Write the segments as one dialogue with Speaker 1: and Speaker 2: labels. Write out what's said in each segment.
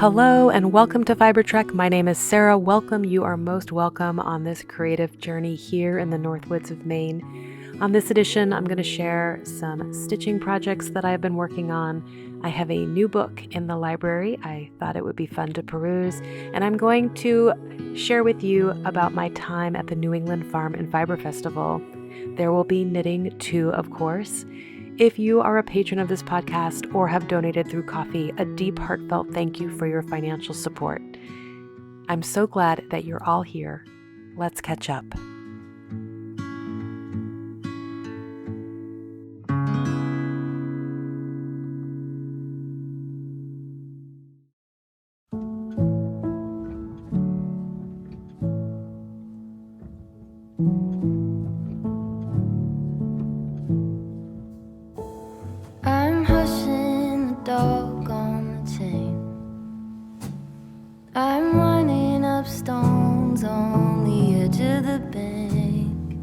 Speaker 1: Hello and welcome to Fiber Trek. My name is Sarah. Welcome. You are most welcome on this creative journey here in the Northwoods of Maine. On this edition, I'm going to share some stitching projects that I've been working on. I have a new book in the library. I thought it would be fun to peruse, and I'm going to share with you about my time at the New England Farm and Fiber Festival. There will be knitting too, of course. If you are a patron of this podcast or have donated through Ko-fi, a deep, heartfelt thank you for your financial support. I'm so glad that you're all here. Let's catch up.
Speaker 2: I'm hushing the dog on the chain. I'm running up stones on the edge of the bank.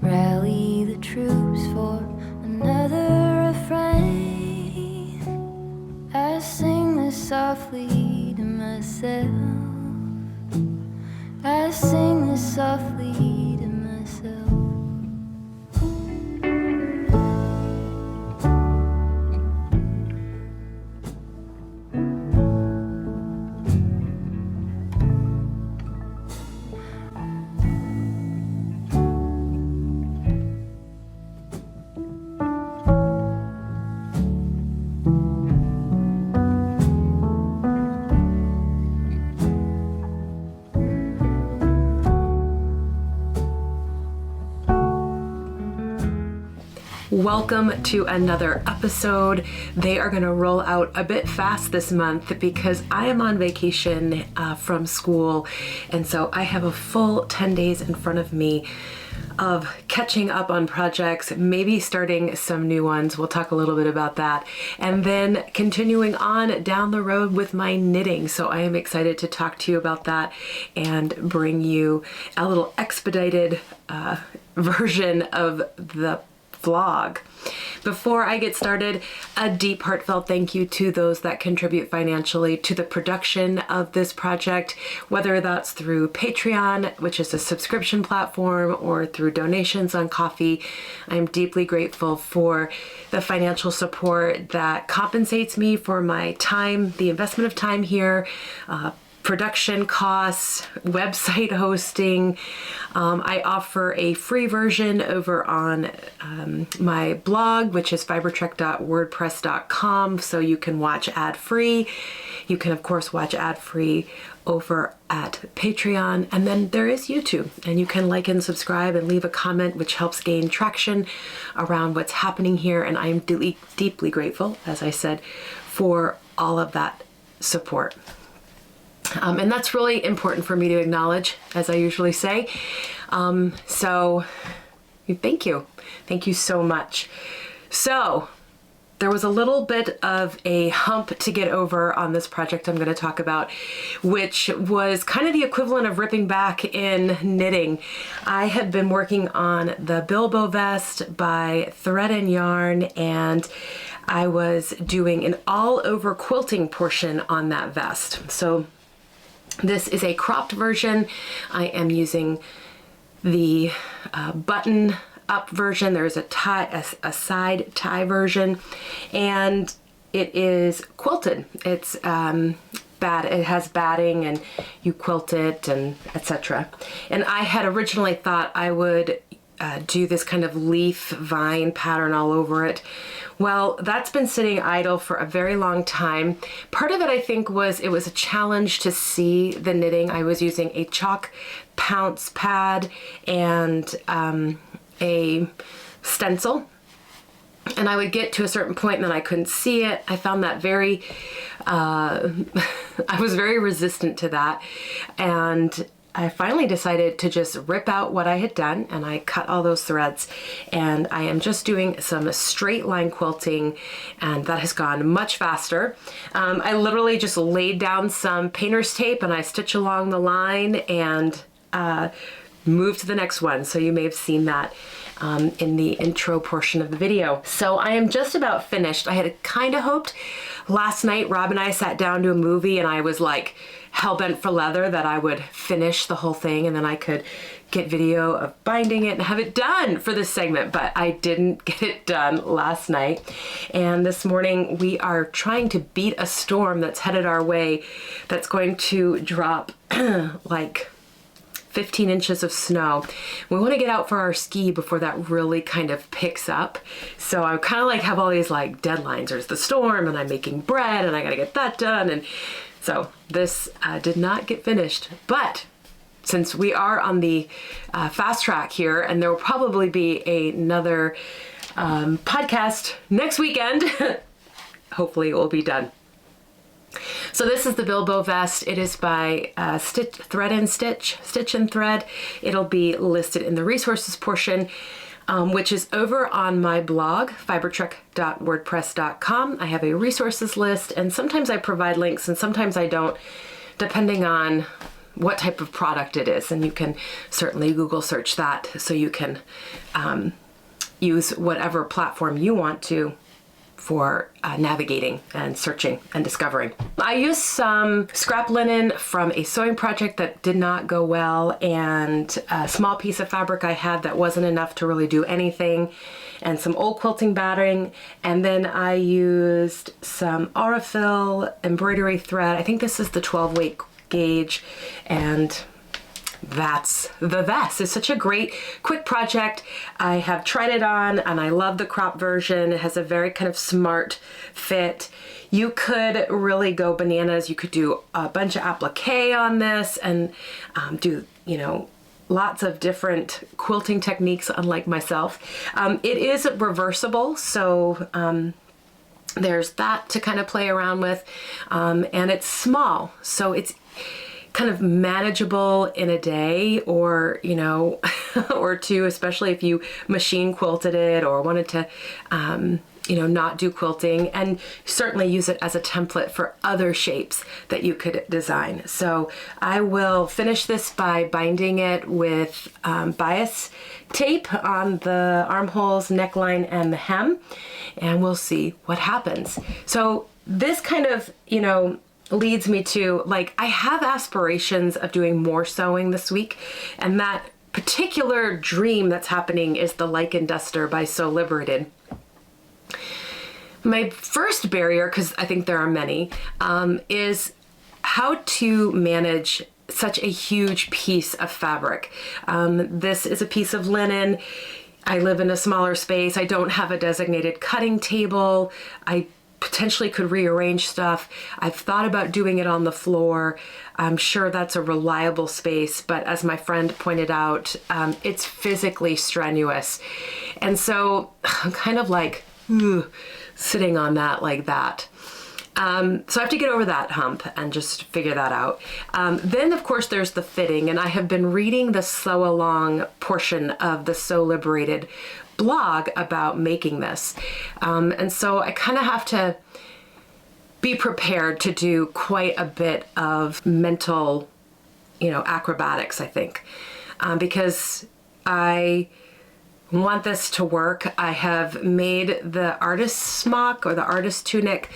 Speaker 2: Rally the troops for another refrain. I sing this softly to myself. I sing this softly to myself.
Speaker 1: Welcome to another episode. They are going to roll out a bit fast this month because I am on vacation from school, and so I have a full 10 days in front of me of catching up on projects, maybe starting some new ones. We'll talk a little bit about that, and then continuing on down the road with my knitting. So I am excited to talk to you about that and bring you a little expedited version of the vlog. Before I get started, a deep heartfelt thank you to those that contribute financially to the production of this project, whether that's through Patreon, which is a subscription platform, or through donations on Ko-fi. I'm deeply grateful for the financial support that compensates me for my time, the investment of time here, production costs, website hosting. I offer a free version over on my blog, which is fibertrek.wordpress.com, so you can watch ad-free. You can, of course, watch ad-free over at Patreon. And then there is YouTube, and you can like and subscribe and leave a comment, which helps gain traction around what's happening here. And I am deeply grateful, as I said, for all of that support. And that's really important for me to acknowledge, as I usually say. So thank you. Thank you so much. So there was a little bit of a hump to get over on this project I'm going to talk about, which was kind of the equivalent of ripping back in knitting. I had been working on the Bilbo vest by Thread and Yarn, and I was doing an all-over quilting portion on that vest. So this is a cropped version. I am using the button up version. There's a side tie version, and it is quilted. It's it has batting, and you quilt it, and etc. And I had originally thought I would do this kind of leaf vine pattern all over it. Well, that's been sitting idle for a very long time. Part of it, I think, was it was a challenge to see the knitting. I was using a chalk pounce pad and a stencil, and I would get to a certain point and then I couldn't see it. I found that very, I was very resistant to that, and I finally decided to just rip out what I had done, and I cut all those threads, and I am just doing some straight line quilting, and that has gone much faster. I literally just laid down some painter's tape and I stitch along the line and move to the next one. So you may have seen that in the intro portion of the video. So I am just about finished. I had kind of hoped last night, Rob and I sat down to a movie and I was like hell-bent for leather that I would finish the whole thing and then I could get video of binding it and have it done for this segment, but I didn't get it done last night. And this morning we are trying to beat a storm that's headed our way that's going to drop like 15 inches of snow. We want to get out for our ski before that really kind of picks up. So I kind of like have all these like deadlines. There's the storm and I'm making bread and I got to get that done. And so this did not get finished, but since we are on the fast track here and there will probably be another podcast next weekend, hopefully it will be done. So this is the Bilbo vest. It is by Stitch and Thread. It'll be listed in the resources portion, which is over on my blog, fibertrek.wordpress.com. I have a resources list, and sometimes I provide links and sometimes I don't, depending on what type of product it is. And you can certainly Google search that so you can use whatever platform you want to for navigating and searching and discovering. I used some scrap linen from a sewing project that did not go well and a small piece of fabric I had that wasn't enough to really do anything, and some old quilting batting, and then I used some Aurifil embroidery thread. I think this is the 12-weight gauge, and that's the vest. It's such a great quick project. I have tried it on and I love the crop version. It has a very kind of smart fit. You could really go bananas. You could do a bunch of applique on this and do, you know, lots of different quilting techniques, unlike myself. It is reversible, so there's that to kind of play around with, and it's small, so it's kind of manageable in a day or, you know, or two, especially if you machine quilted it or wanted to, you know, not do quilting, and certainly use it as a template for other shapes that you could design. So I will finish this by binding it with bias tape on the armholes, neckline, and the hem, and we'll see what happens. So this kind of, you know, leads me to, like, I have aspirations of doing more sewing this week, and that particular dream that's happening is the Lichen Duster by Sew Liberated. My first barrier, because I think there are many, is how to manage such a huge piece of fabric. This is a piece of linen. I live in a smaller space. I don't have a designated cutting table. I potentially could rearrange stuff. I've thought about doing it on the floor. I'm sure that's a reliable space, but as my friend pointed out, it's physically strenuous. And so I'm kind of like sitting on that like that. So I have to get over that hump and just figure that out. Then of course there's the fitting, and I have been reading the sew along portion of the Sew Liberated blog about making this. And so I kind of have to be prepared to do quite a bit of mental, you know, acrobatics, I think, because I want this to work. I have made the artist smock or the artist tunic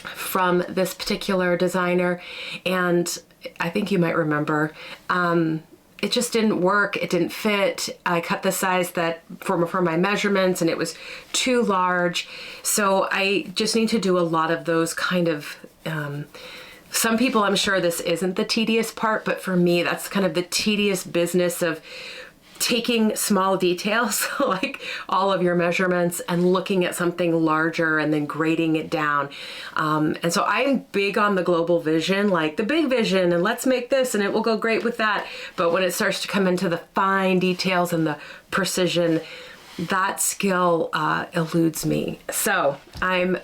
Speaker 1: from this particular designer, and I think you might remember, it just didn't work. It didn't fit. I cut the size that for my measurements and it was too large. So I just need to do a lot of those kind of, some people, I'm sure this isn't the tedious part, but for me, that's kind of the tedious business of taking small details, like all of your measurements, and looking at something larger and then grading it down. And so I'm big on the global vision, like the big vision, and let's make this and it will go great with that. But when it starts to come into the fine details and the precision, that skill eludes me. So I'm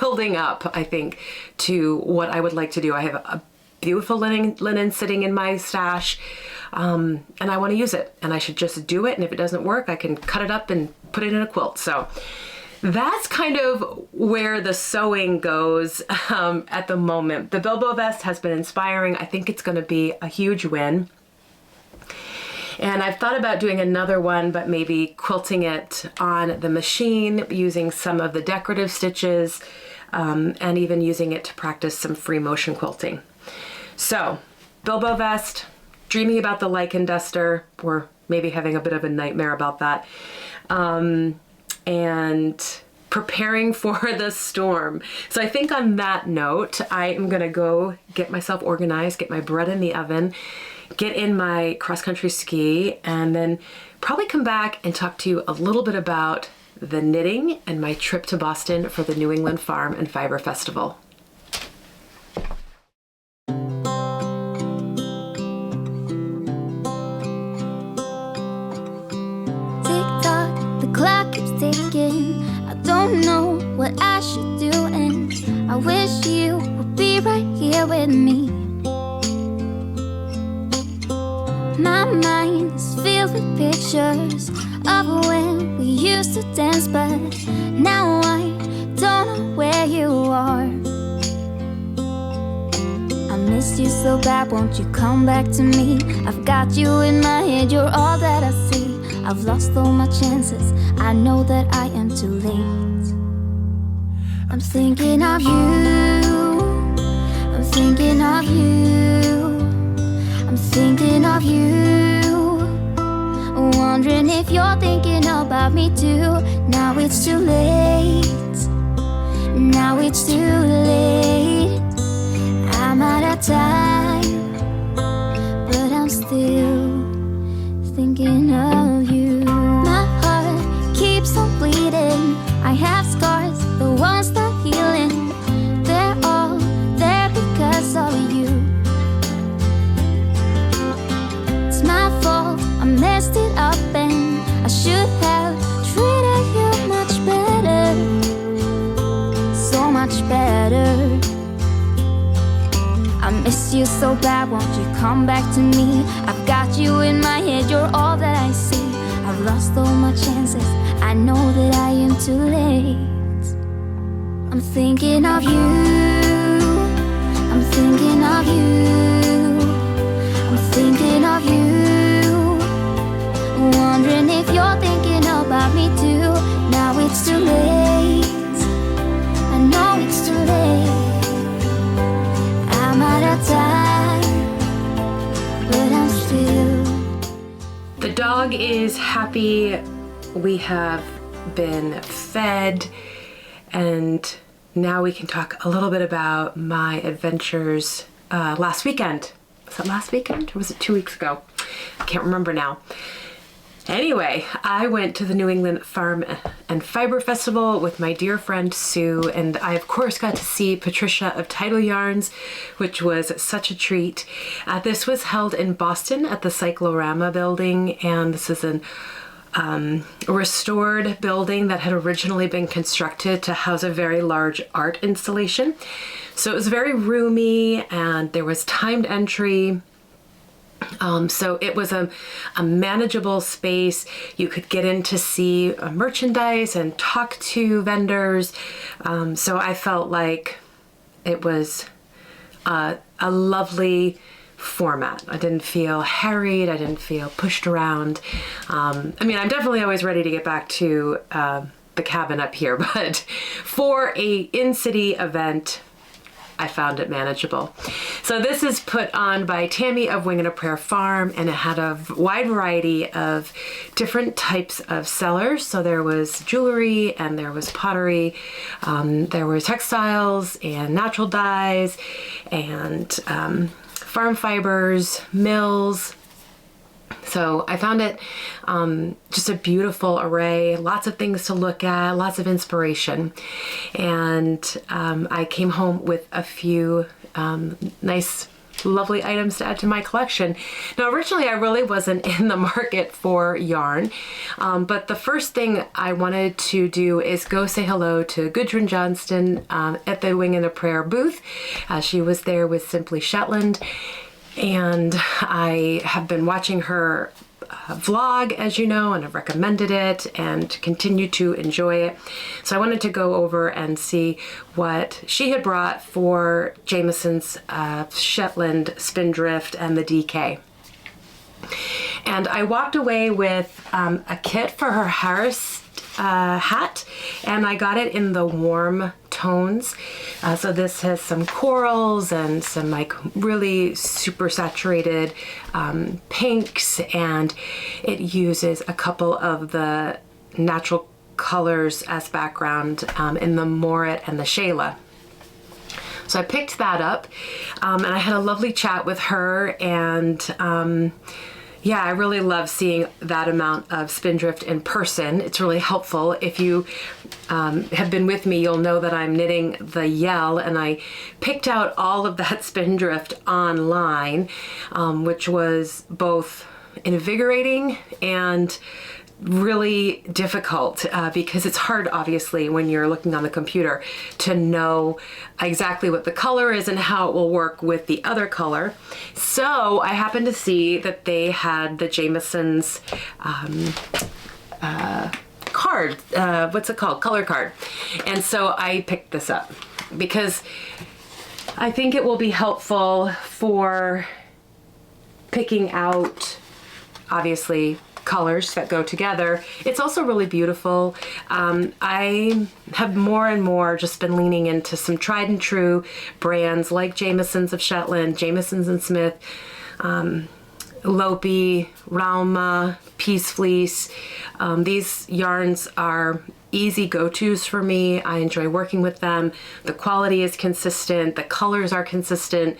Speaker 1: building up, I think, to what I would like to do. I have a beautiful linen sitting in my stash, and I want to use it, and I should just do it, and if it doesn't work, I can cut it up and put it in a quilt. So that's kind of where the sewing goes at the moment. The Bilbo vest has been inspiring. I think it's going to be a huge win. And I've thought about doing another one, but maybe quilting it on the machine using some of the decorative stitches, and even using it to practice some free motion quilting. So, Bilbo vest, dreaming about the lichen duster, or maybe having a bit of a nightmare about that, and preparing for the storm. So I think on that note, I am gonna go get myself organized, get my bread in the oven, get in my cross-country ski, and then probably come back and talk to you a little bit about the knitting and my trip to Boston for the New England Farm and Fiber Festival.
Speaker 2: Tick-tock, the clock keeps ticking. I don't know what I should do, and I wish you would be right here with me. My mind is filled with pictures of when we used to dance, but now I don't know where you are. I missed you so bad, won't you come back to me? I've got you in my head, you're all that I see. I've lost all my chances, I know that I am too late. I'm thinking of you, I'm thinking of you, I'm thinking of you, wondering if you're thinking about me too. Now it's too late, now it's too late. I'm out of time, but I'm still thinking of you. My heart keeps on bleeding, I have scars, the ones not healing. They're all there because of you. It's my fault, I messed it up, and I should have treated you much better, so much better. I miss you so bad, won't you come back to me? I've got you in my head, you're all that I see. I've lost all my chances, I know that I am too late. I'm thinking of you, I'm thinking of you, I'm thinking of you, wondering if you're thinking about me too. Now it's too late, I know it's too late. I'm out of time, but I'm still.
Speaker 1: The dog is happy. We have been fed, and now we can talk a little bit about my adventures last weekend. Was it last weekend or was it 2 weeks ago? I can't remember now. Anyway, I went to the New England Farm and Fiber Festival with my dear friend Sue, and I of course got to see Patricia of Tidal Yarns, which was such a treat. This was held in Boston at the Cyclorama building, and this is a restored building that had originally been constructed to house a very large art installation. So it was very roomy, and there was timed entry. So it was a manageable space. You could get in to see merchandise and talk to vendors. So I felt like it was a lovely format. I didn't feel harried. I didn't feel pushed around. I mean, I'm definitely always ready to get back to the cabin up here, but for a in-city event, I found it manageable. So this is put on by Tammy of Wing and a Prayer Farm, and it had a wide variety of different types of sellers. So there was jewelry, and there was pottery, there were textiles and natural dyes, and farm fibers, mills. So I found it just a beautiful array, lots of things to look at, lots of inspiration. And I came home with a few nice, lovely items to add to my collection. Now, originally I really wasn't in the market for yarn, but the first thing I wanted to do is go say hello to Gudrun Johnston at the Wing and a Prayer booth. She was there with Simply Shetland. And I have been watching her vlog, as you know, and I've recommended it and continue to enjoy it. So I wanted to go over and see what she had brought for Jameson's Shetland Spindrift and the DK. And I walked away with a kit for her Harris hat, and I got it in the warm tones. So this has some corals and some like really super saturated pinks, and it uses a couple of the natural colors as background in the Moret and the Shayla. So I picked that up, and I had a lovely chat with her, and yeah, I really love seeing that amount of spindrift in person. It's really helpful. If you have been with me, you'll know that I'm knitting the Yell, and I picked out all of that spindrift online, which was both invigorating and really difficult because it's hard, obviously, when you're looking on the computer to know exactly what the color is and how it will work with the other color. So I happened to see that they had the Jameson's card, what's it called? Color card. And so I picked this up because I think it will be helpful for picking out, obviously, colors that go together. It's also really beautiful. I have more and more just been leaning into some tried and true brands like Jameson's of Shetland, Jameson's and Smith, Lopi, Rauma, Peace Fleece. These yarns are easy go-tos for me. I enjoy working with them. The quality is consistent, the colors are consistent,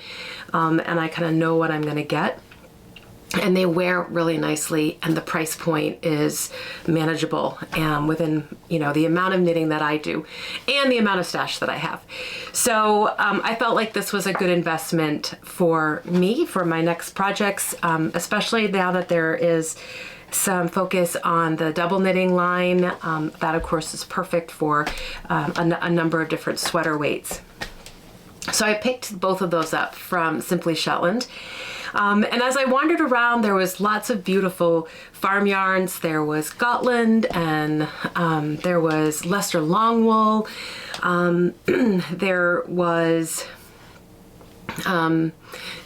Speaker 1: and I kind of know what I'm going to get. And they wear really nicely, and the price point is manageable within, you know, the amount of knitting that I do and the amount of stash that I have. So I felt like this was a good investment for me, for my next projects, especially now that there is some focus on the double knitting line. That, of course, is perfect for a number of different sweater weights. So I picked both of those up from Simply Shetland. And as I wandered around, there was lots of beautiful farm yarns. There was Gotland, and there was Leicester Longwool. There was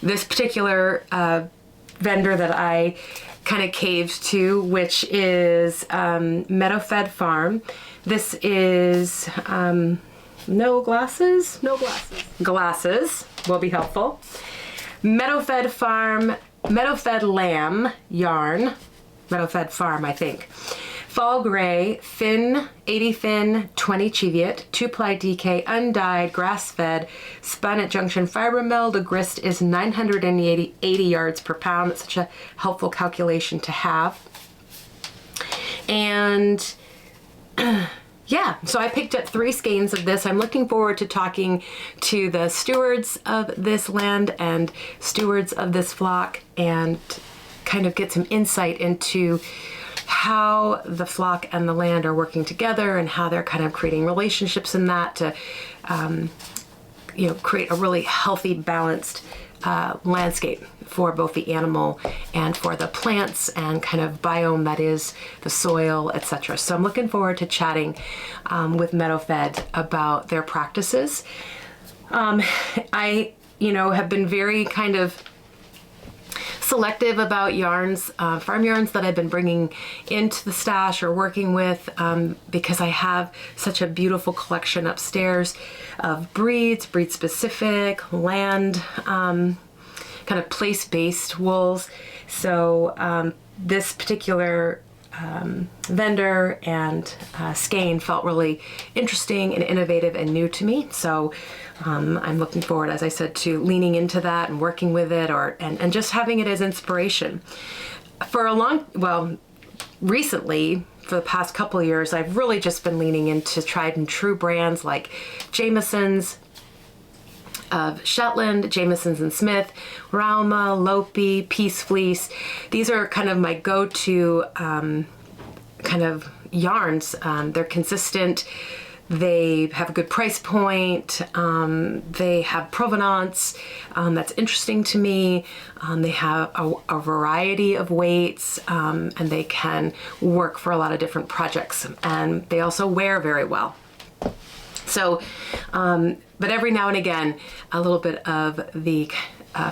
Speaker 1: this particular vendor that I kind of caved to, which is Meadowfed Farm. This is no glasses? No glasses. Glasses will be helpful. Meadowfed Farm, Meadowfed Lamb yarn, Meadowfed Farm, I think. Fall gray, thin, 80 thin, 20 Cheviot, 2-ply DK, undyed, grass-fed, spun at Junction Fiber Mill. The grist is 980 yards per pound. It's such a helpful calculation to have. And yeah, so I picked up 3 skeins of this. I'm looking forward to talking to the stewards of this land and stewards of this flock and kind of get some insight into how the flock and the land are working together and how they're kind of creating relationships in that to, you know, create a really healthy, balanced landscape for both the animal and for the plants and kind of biome that is the soil, etc. So I'm looking forward to chatting with Meadowfed about their practices. I, you know, have been very kind of selective about yarns, farm yarns that I've been bringing into the stash or working with because I have such a beautiful collection upstairs of breeds, breed specific, land, kind of place-based wools. So this particular vendor and skein felt really interesting and innovative and new to me. So I'm looking forward, as I said, to leaning into that and working with it and just having it as inspiration. Recently, for the past couple of years, I've really just been leaning into tried and true brands like Jameson's of Shetland, Jameson's and Smith, Rauma, Lopi, Peace Fleece. These are kind of my go-to kind of yarns. They're consistent. They have a good price point. They have provenance that's interesting to me. They have a variety of weights, and they can work for a lot of different projects. And they also wear very well. So, but every now and again, a little bit of the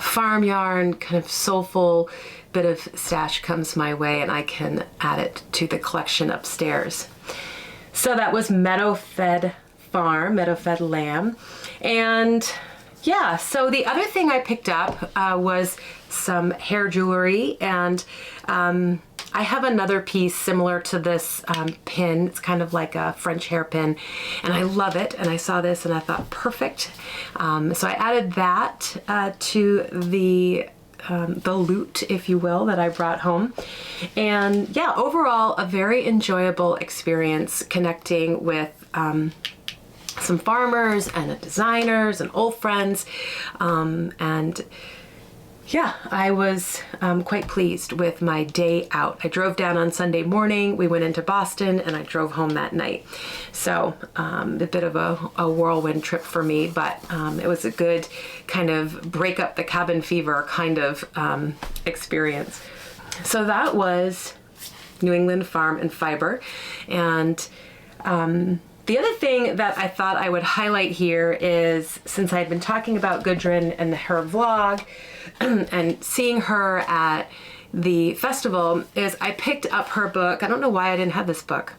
Speaker 1: farm yarn, kind of soulful bit of stash comes my way, and I can add it to the collection upstairs. So that was Meadow-fed farm, meadow-fed lamb. And yeah, so the other thing I picked up was some hair jewelry, and I have another piece similar to this pin. It's kind of like a French hairpin, and I love it. And I saw this and I thought, perfect. So I added that to the loot, if you will, that I brought home. And yeah, overall, a very enjoyable experience connecting with some farmers and designers and old friends. And yeah, I was quite pleased with my day out. I drove down on Sunday morning, we went into Boston, and I drove home that night. So a bit of a whirlwind trip for me, but it was a good kind of break up the cabin fever kind of experience. So that was New England Farm and Fiber. And the other thing that I thought I would highlight here is, since I had been talking about Gudrun and her vlog and seeing her at the festival, is I picked up her book. I don't know why I didn't have this book,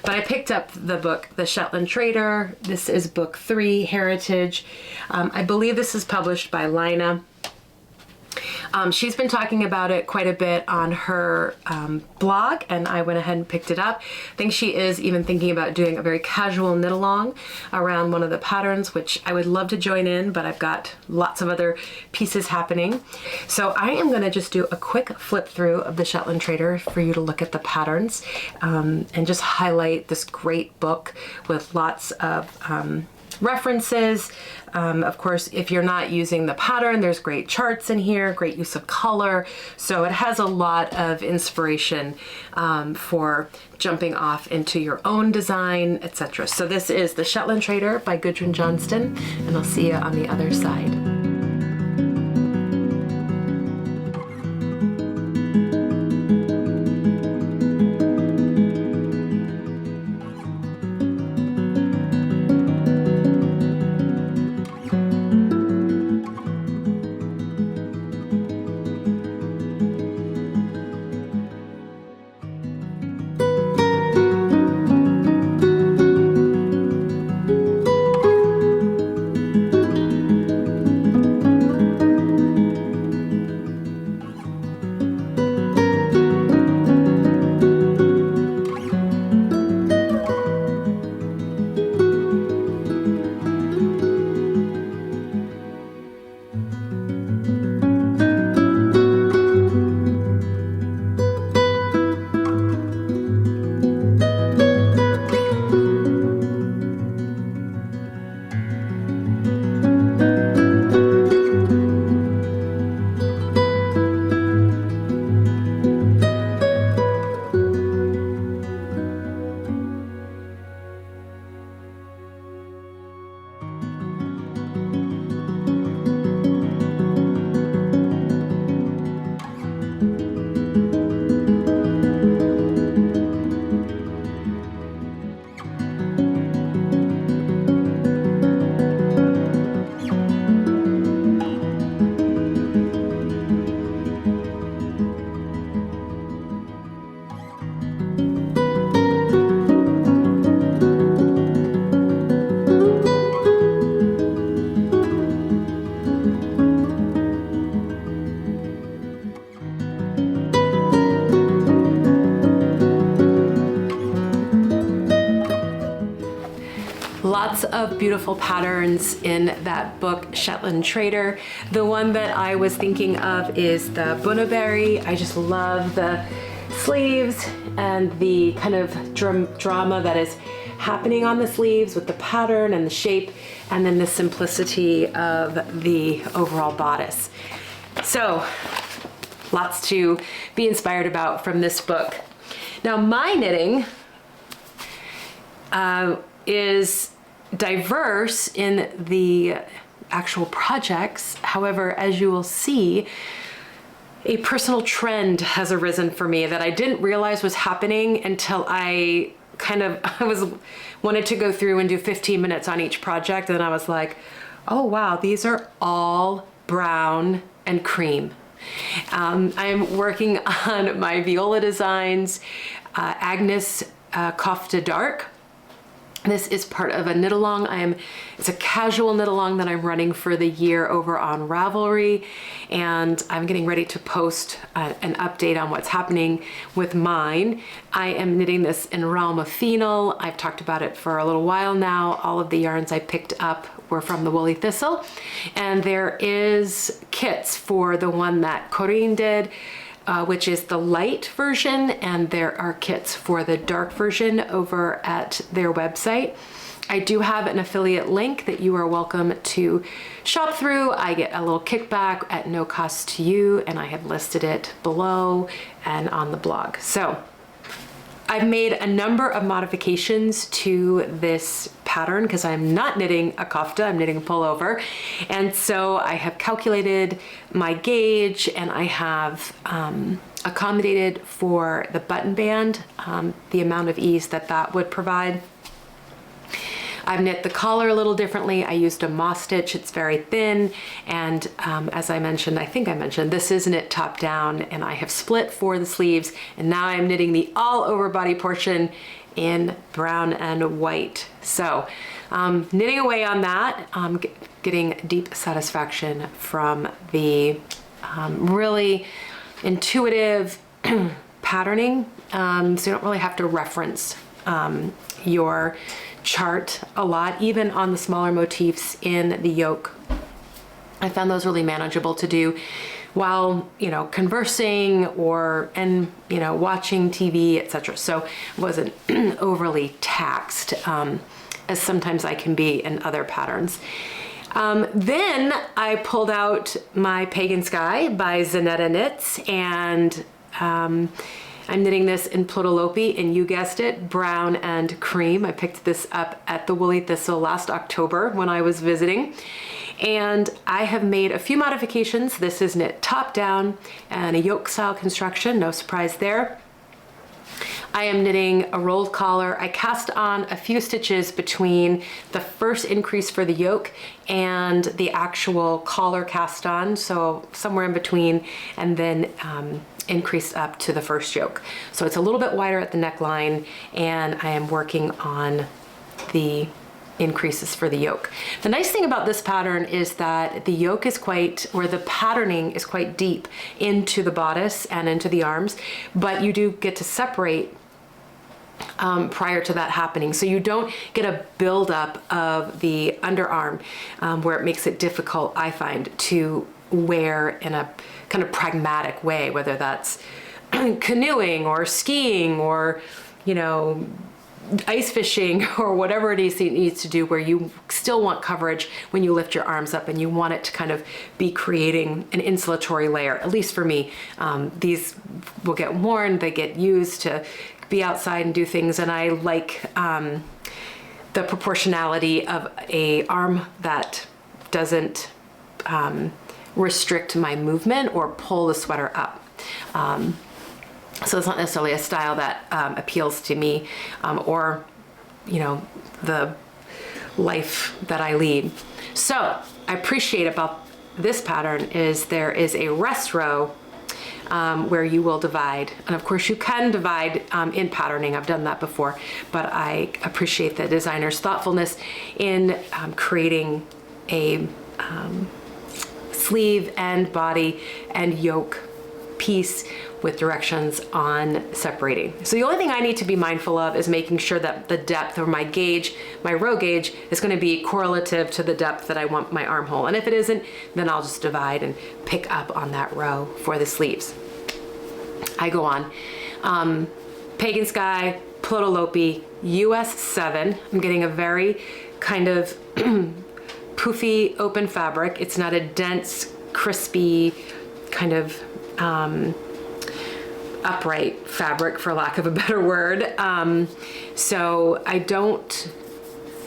Speaker 1: but I picked up the book, The Shetland Trader. This is book 3, Heritage. I believe this is published by Lina. She's been talking about it quite a bit on her blog, and I went ahead and picked it up. I think she is even thinking about doing a very casual knit along around one of the patterns, which I would love to join in, but I've got lots of other pieces happening. So I am going to just do a quick flip through of the Shetland Trader for you to look at the patterns and just highlight this great book with lots of references. Of course, if you're not using the pattern, there's great charts in here, great use of color. So it has a lot of inspiration for jumping off into your own design, etc. So this is The Shetland Trader by Gudrun Johnston, and I'll see you on the other side. Lots of beautiful patterns in that book, Shetland Trader. The one that I was thinking of is the Bunnaberry. I just love the sleeves and the kind of drama that is happening on the sleeves with the pattern and the shape, and then the simplicity of the overall bodice. So lots to be inspired about from this book. Now my knitting is diverse in the actual projects. However, as you will see, a personal trend has arisen for me that I didn't realize was happening until I wanted to go through and do 15 minutes on each project, and I was like, oh wow, these are all brown and Cream. I'm working on my viola designs, Agnes Kofta Dark. This is part of a knit along. It's a casual knit along that I'm running for the year over on Ravelry, and I'm getting ready to post an update on what's happening with mine. I am knitting this in Realm of Phenol. I've talked about it for a little while now. All of the yarns I picked up were from the Woolly Thistle, and there is kits for the one that Corinne did, which is the light version, and there are kits for the dark version over at their website. I do have an affiliate link that you are welcome to shop through. I get a little kickback at no cost to you, and I have listed it below and on the blog. So I've made a number of modifications to this pattern because I'm not knitting a kofta, I'm knitting a pullover. And so I have calculated my gauge, and I have accommodated for the button band, the amount of ease that that would provide. I've knit the collar a little differently. I used a moss stitch, it's very thin, and as I mentioned, I think I mentioned, this is knit top down, and I have split for the sleeves, and now I'm knitting the all over body portion in brown and white. So knitting away on that, getting deep satisfaction from the really intuitive patterning, so you don't really have to reference your chart a lot, even on the smaller motifs in the yoke. I found those really manageable to do while, conversing and watching TV, etc. So I wasn't overly taxed, as sometimes I can be in other patterns. Then I pulled out my Pagan Sky by Zanetta Knits, and I'm knitting this in Plotolopi, and you guessed it, brown and cream. I picked this up at the Woolly Thistle last October when I was visiting. And I have made a few modifications. This is knit top down and a yoke style construction, no surprise there. I am knitting a rolled collar. I cast on a few stitches between the first increase for the yoke and the actual collar cast on, so somewhere in between, and then increased up to the first yoke. So it's a little bit wider at the neckline, and I am working on the increases for the yoke. The nice thing about this pattern is that the yoke is the patterning is quite deep into the bodice and into the arms, but you do get to separate prior to that happening. So you don't get a buildup of the underarm where it makes it difficult, I find, to wear in a kind of pragmatic way, whether that's canoeing or skiing or, ice fishing or whatever it is it needs to do, where you still want coverage when you lift your arms up and you want it to kind of be creating an insulatory layer. At least for me, these will get worn, they get used to be outside and do things, and I like the proportionality of a arm that doesn't restrict my movement or pull the sweater up. So it's not necessarily a style that appeals to me or, the life that I lead. So I appreciate about this pattern is there is a rest row where you will divide. And of course you can divide in patterning. I've done that before, but I appreciate the designer's thoughtfulness in creating a sleeve and body and yoke piece with directions on separating. So the only thing I need to be mindful of is making sure that the depth of my gauge, my row gauge, is going to be correlative to the depth that I want my armhole. And if it isn't, then I'll just divide and pick up on that row for the sleeves. I go on. Pagan Sky, Plotolopi, US 7. I'm getting a very kind of poofy open fabric. It's not a dense, crispy, kind of upright fabric, for lack of a better word. So I don't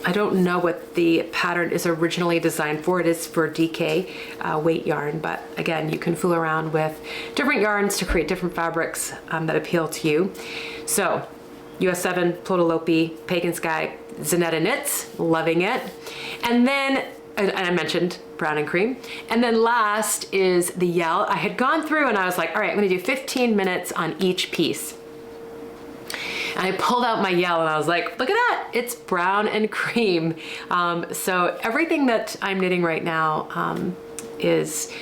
Speaker 1: know what the pattern is originally designed for. It is for DK weight yarn, but again, you can fool around with different yarns to create different fabrics that appeal to you. So US 7, Plotolopi, Pagan Sky, Zanetta Knits, loving it. And then, and I mentioned brown and cream. And then last is the yell. I had gone through and I was like, all right, I'm gonna do 15 minutes on each piece. And I pulled out my yell and I was like, look at that, it's brown and cream. So everything that I'm knitting right now is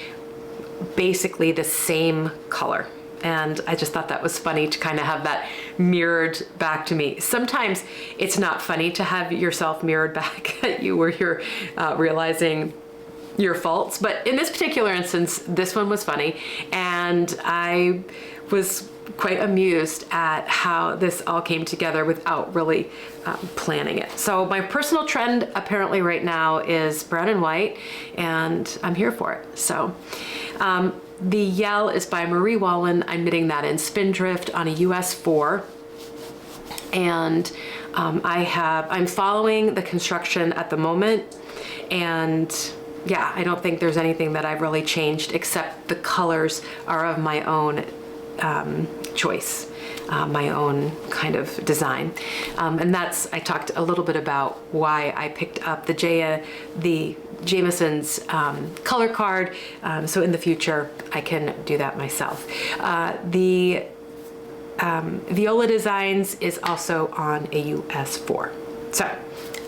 Speaker 1: basically the same color. And I just thought that was funny to kind of have that mirrored back to me. Sometimes it's not funny to have yourself mirrored back at you where you're realizing your faults. But in this particular instance, this one was funny. And I was quite amused at how this all came together without really planning it. So my personal trend apparently right now is brown and white, and I'm here for it. So the Yell is by Marie Wallen. I'm knitting that in Spindrift on a US 4. And I'm following the construction at the moment. And yeah, I don't think there's anything that I've really changed except the colors are of my own choice, my own kind of design. And that's, I talked a little bit about why I picked up the Jameson's color card, so in the future I can do that myself. The Viola Designs is also on a US 4. So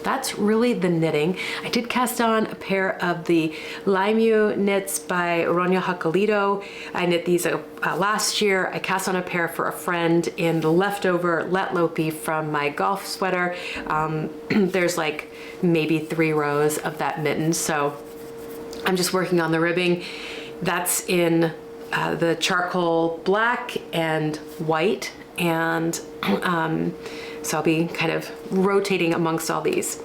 Speaker 1: that's really the knitting. I did cast on a pair of the Laimu knits by Ronya Hakalito. I knit these last year. I cast on a pair for a friend in the leftover Let Lopi from my golf sweater. There's like maybe 3 rows of that mitten, so I'm just working on the ribbing. That's in the charcoal black and white, and so I'll be kind of rotating amongst all these.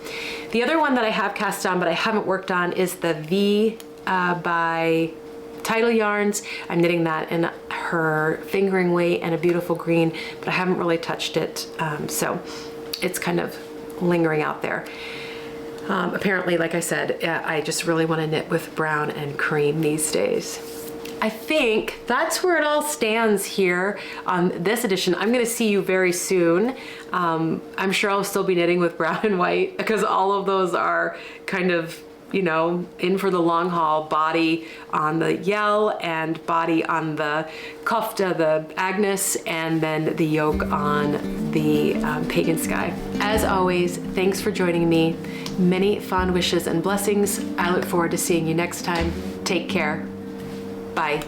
Speaker 1: The other one that I have cast on but I haven't worked on is the V by Tidal Yarns. I'm knitting that in her fingering weight and a beautiful green, but I haven't really touched it, so it's kind of lingering out there. Apparently, like I said, I just really want to knit with brown and cream these days. I think that's where it all stands here on this edition. I'm gonna see you very soon. I'm sure I'll still be knitting with brown and white because all of those are kind of, you know, in for the long haul. Body on the Yell and body on the Kofta, the Agnes, and then the yoke on the Pagan Sky. As always, thanks for joining me. Many fond wishes and blessings. I look forward to seeing you next time. Take care. Bye.